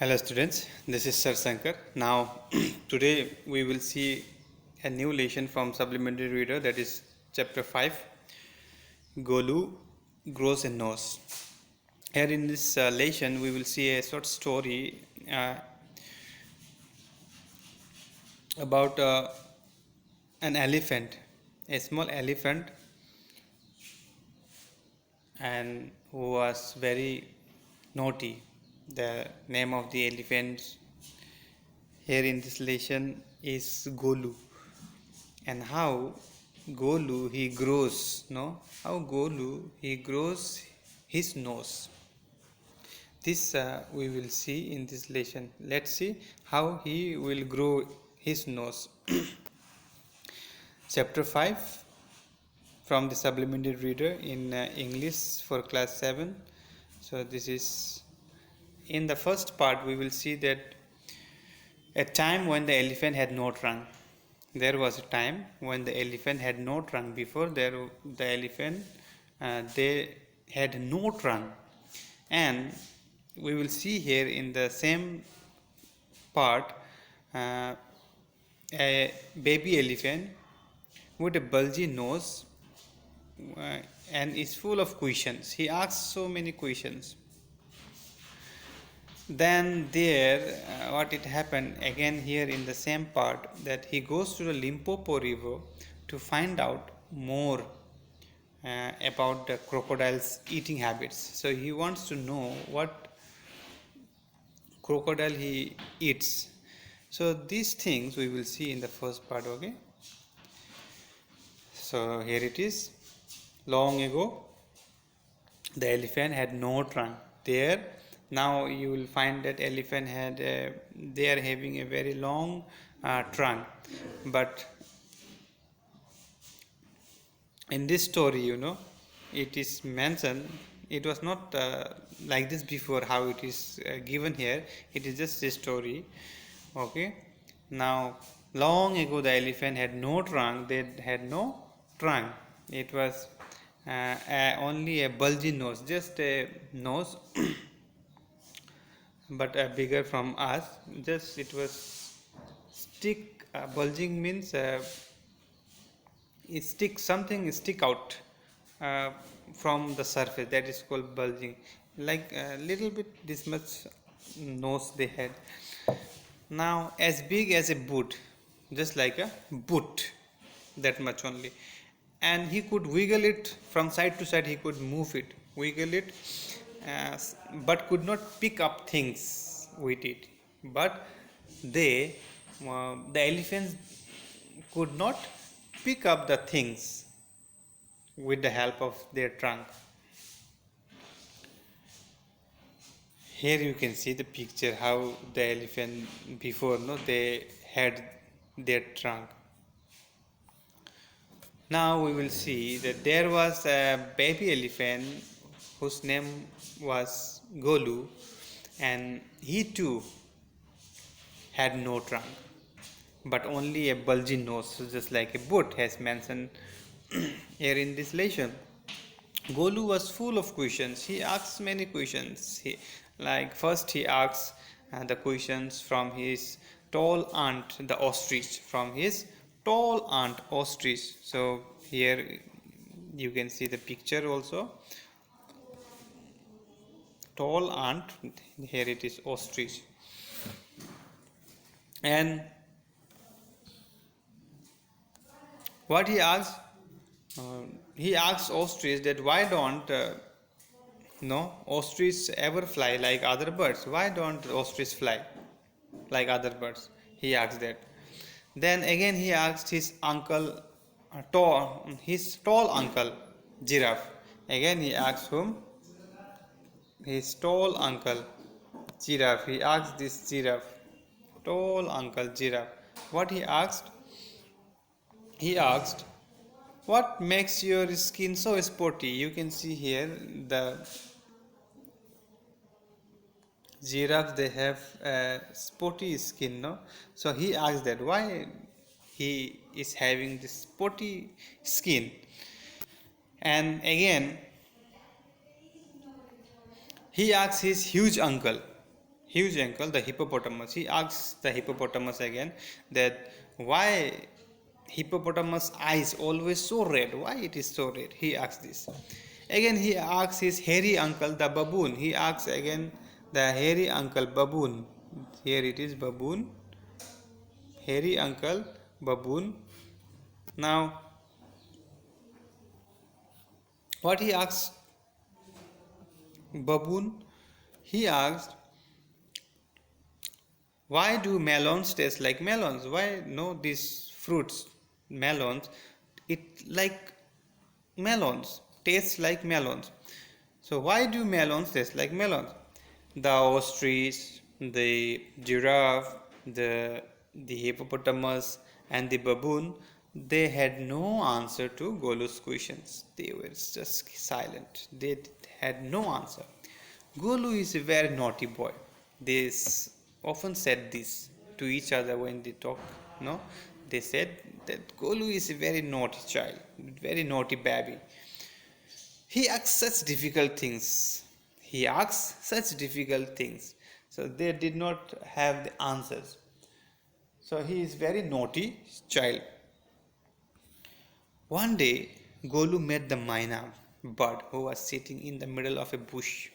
Hello students, this is Sir Sankar. Now today we will see a new lesson from Supplementary Reader, that is chapter 5, Golu grows a nose. Here in this lesson we will see a short story about an elephant, a small elephant, and who was very naughty. The name of the elephant here in this lesson is Golu. And how Golu he grows, how Golu he grows his nose. This we will see in this lesson. Let's see how he will grow his nose. Chapter 5 from the Supplementary Reader in English for class 7. So this is in the first part we will see that a time when the elephant had no trunk. There was a time when the elephant had no trunk. Before the elephant they had no trunk, and we will see here in the same part a baby elephant with a bulgy nose and is full of questions. He asks so many questions. Then there what it happened again here in the same part, that he goes to the Limpopo river to find out more about the crocodile's eating habits. So he wants to know what crocodile he eats. So these things we will see in the first part. Okay, so here it is. Long ago the elephant had no trunk. There now you will find that elephant had they are having a very long trunk, but in this story it is mentioned, it was not like this before how it is given here. It is just a story. Okay, now long ago the elephant had no trunk. They had no trunk. It was only a bulgy nose, just a nose but bigger from us. Just it was stick. Bulging means it stick, something stick out from the surface, that is called bulging. Like a little bit this much nose they had. Now as big as a boot, just like a boot, that much only. And he could wiggle it from side to side. He could move it, wiggle it, but could not pick up things with it. But the elephants could not pick up the things with the help of their trunk. Here you can see the picture how the elephant before they had their trunk. Now we will see that there was a baby elephant whose name was Golu, and he too had no trunk but only a bulgy nose, just like a boot, as mentioned here in this lesson. Golu was full of questions. He asked many questions. First he asks the questions from his tall aunt, the ostrich, from his tall aunt ostrich. So here you can see the picture also. Tall aunt, here it is ostrich. And what he asks, he asks ostrich that why don't ostrich ever fly like other birds? Why don't ostrich fly like other birds? He asks that. Then again he asked his uncle, his tall uncle giraffe. Again he asked whom? His tall uncle giraffe. He asked this giraffe, tall uncle giraffe. What he asked? He asked, what makes your skin so sporty? You can see here the giraffes, they have a spotty skin, no? So he asked that why he is having this spotty skin. And again he asks his huge uncle, huge uncle, the hippopotamus, he asks the hippopotamus again that why hippopotamus eyes always so red, why it is so red, he asks this. Again he asks his hairy uncle, the baboon, he asks again the hairy uncle baboon, here it is baboon, hairy uncle baboon. Now what he asks baboon, he asked why do melons taste like melons, why no these fruits melons it like melons, tastes like melons. So why do melons taste like melons? The ostrich, the giraffe, the hippopotamus and the baboon, they had no answer to Golu's questions. They were just silent. They had no answer. Golu is a very naughty boy. They often said this to each other when they talk. No, they said that Golu is a very naughty child, very naughty baby. He asks such difficult things. He asks such difficult things. So they did not have the answers. So he is very naughty child. One day, Golu met the myna bird who was sitting in the middle of a bush.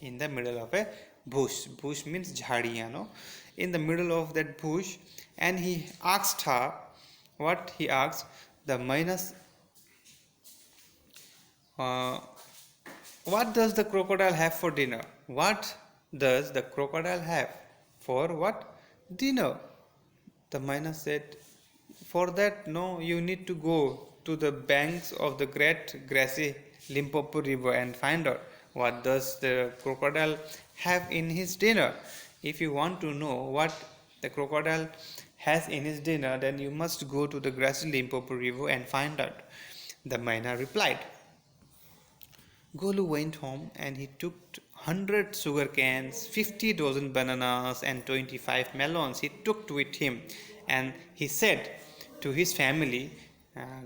In the middle of a bush. Bush means jhadiya, no? In the middle of that bush, and he asked her what he asked. The myna, what does the crocodile have for dinner? What does the crocodile have for what? Dinner. The myna said, for that, no, you need to go to the banks of the great grassy Limpopo river and find out what does the crocodile have in his dinner. If you want to know what the crocodile has in his dinner, then you must go to the grassy Limpopo river and find out. The myna replied. Golu went home and he took 100 sugar cans, 50 dozen bananas and 25 melons. He took with him and he said to his family,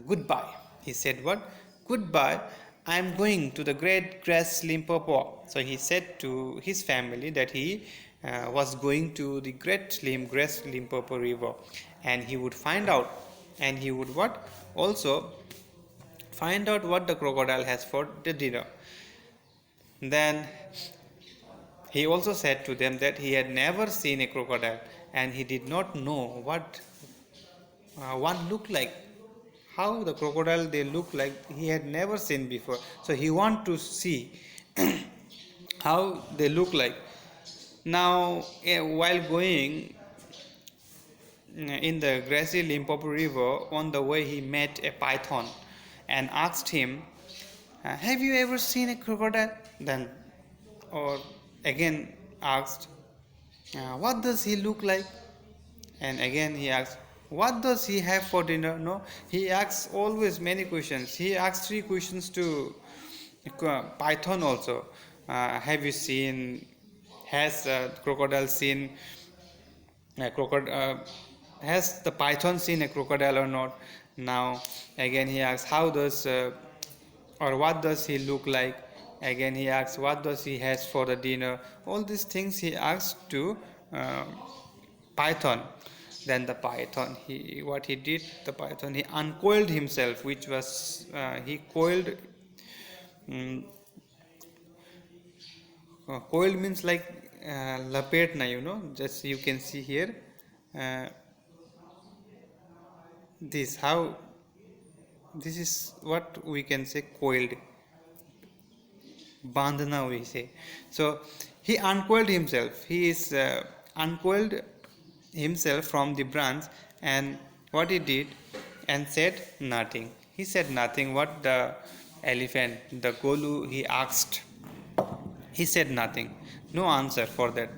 goodbye. He said what? Goodbye. I am going to the great grass Limpopo. So he said to his family that he was going to the great grass Limpopo river and he would find out and he would what? Also find out what the crocodile has for the dinner. Then he also said to them that he had never seen a crocodile and he did not know what one looked like, how the crocodile they look like, he had never seen before. So he want to see how they look like. Now while going in the grassy Limpopo river, on the way he met a python and asked him, have you ever seen a crocodile? Then or again asked, what does he look like? And again he asked, what does he have for dinner? No, he asks always many questions. He asks 3 questions to python also. Have you seen, has crocodile seen a crocodile, has the python seen a crocodile or not? Now again he asks, how does or what does he look like? Again he asks, what does he has for the dinner? All these things he asks to python. Then the python, what he did, the python, he uncoiled himself, which was he coiled. Coiled means like lapetna, you know. Just you can see here. This how. This is what we can say coiled. Bandhana we say. So he uncoiled himself. He is uncoiled himself from the branch, and what he did and said nothing. He said nothing. What the elephant, the Golu, he asked, he said nothing. No answer for that.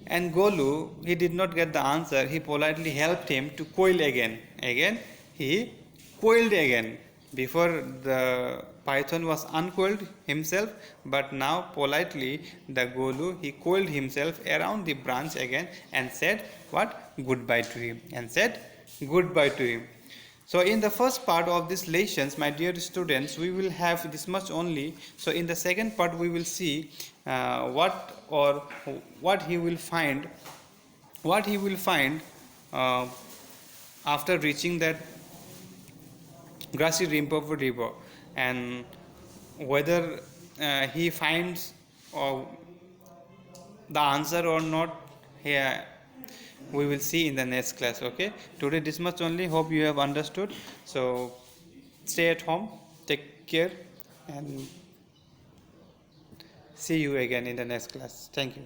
And Golu, he did not get the answer. He politely helped him to coil again. Again he coiled again. Before the python was uncoiled himself, but now politely the Golu, he coiled himself around the branch again and said what? Goodbye to him, and said goodbye to him. So in the first part of this lessons, my dear students, we will have this much only. So in the second part we will see what he will find, uh, after reaching that grassy Limpopo river, and whether he finds the answer or not. Here we will see in the next class. Okay, today this much only. Hope you have understood. So stay at home, take care, and see you again in the next class. Thank you.